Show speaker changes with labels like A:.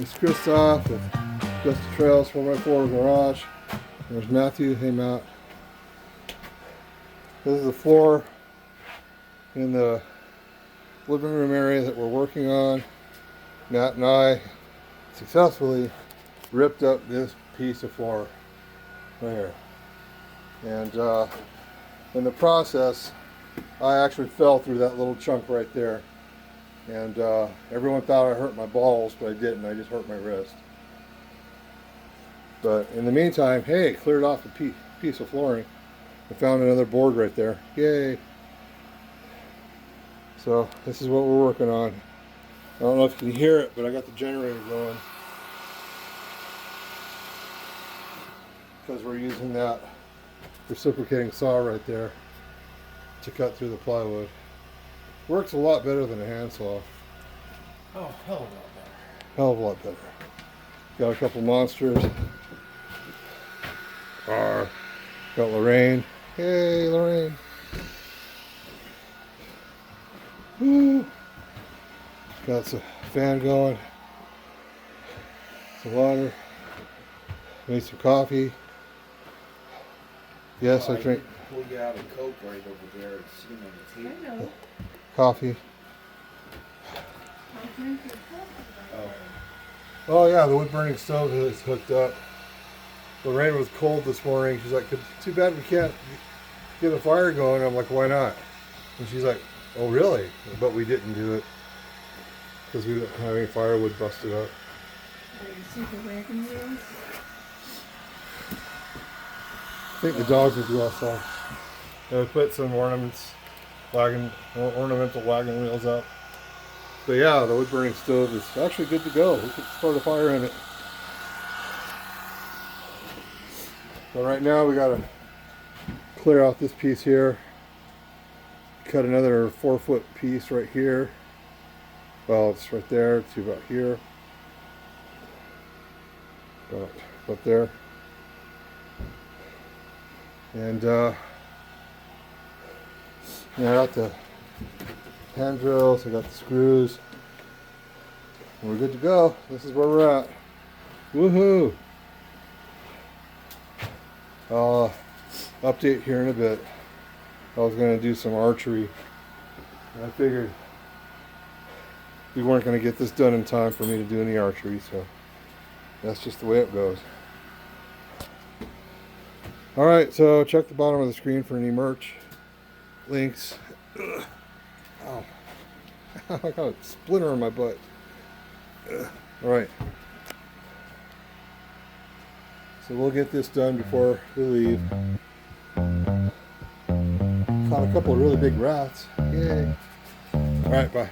A: It's Christoph with Dusty Trails 4x4 Garage. There's Matthew. Hey, Matt. This is the floor in the living room area that we're working on. Matt and I successfully ripped up this piece of floor right here. And in the process, I actually fell through that little chunk right there. And everyone thought I hurt my balls, but I didn't. I just hurt my wrist. But in the meantime, hey, cleared off a piece of flooring. I found another board right there. Yay! So this is what we're working on. I don't know if you can hear it, but I got the generator going. Because we're using that reciprocating saw right there to cut through the plywood. Works a lot better than a handsaw.
B: Oh, hell of a lot better.
A: Hell of a lot better. Got a couple monsters. Got Lorraine. Hey, Lorraine. Woo. Got some fan going. Some water. Made some coffee. Yes, I drink.
B: Pull you out a Coke right over there and sit on the table.
C: I know.
A: Coffee.
C: I'll drink your coffee.
A: Oh yeah, the wood burning stove is hooked up. Lorraine was cold this morning. She's like, too bad we can't get a fire going. I'm like, why not? And she's like, oh really? But we didn't do it because we didn't have any firewood busted up.
C: Oh, you see the wagon wheels?
A: I think the dogs would go outside. And we put some ornamental wagon wheels up. But yeah, the wood burning stove is actually good to go. We could start a fire in it. But right now we gotta clear out this piece here. Cut another 4-foot piece right here. Well, it's right there to about here. About there. And I got the hand drills, I got the screws. And we're good to go. This is where we're at. Woohoo! I'll update here in a bit. I was going to do some archery. And I figured we weren't going to get this done in time for me to do any archery, so that's just the way it goes. Alright, so check the bottom of the screen for any merch links. Ugh. Ow. I got a splinter in my butt. Alright. So we'll get this done before we leave. Caught a couple of really big rats. Yay. Alright, bye.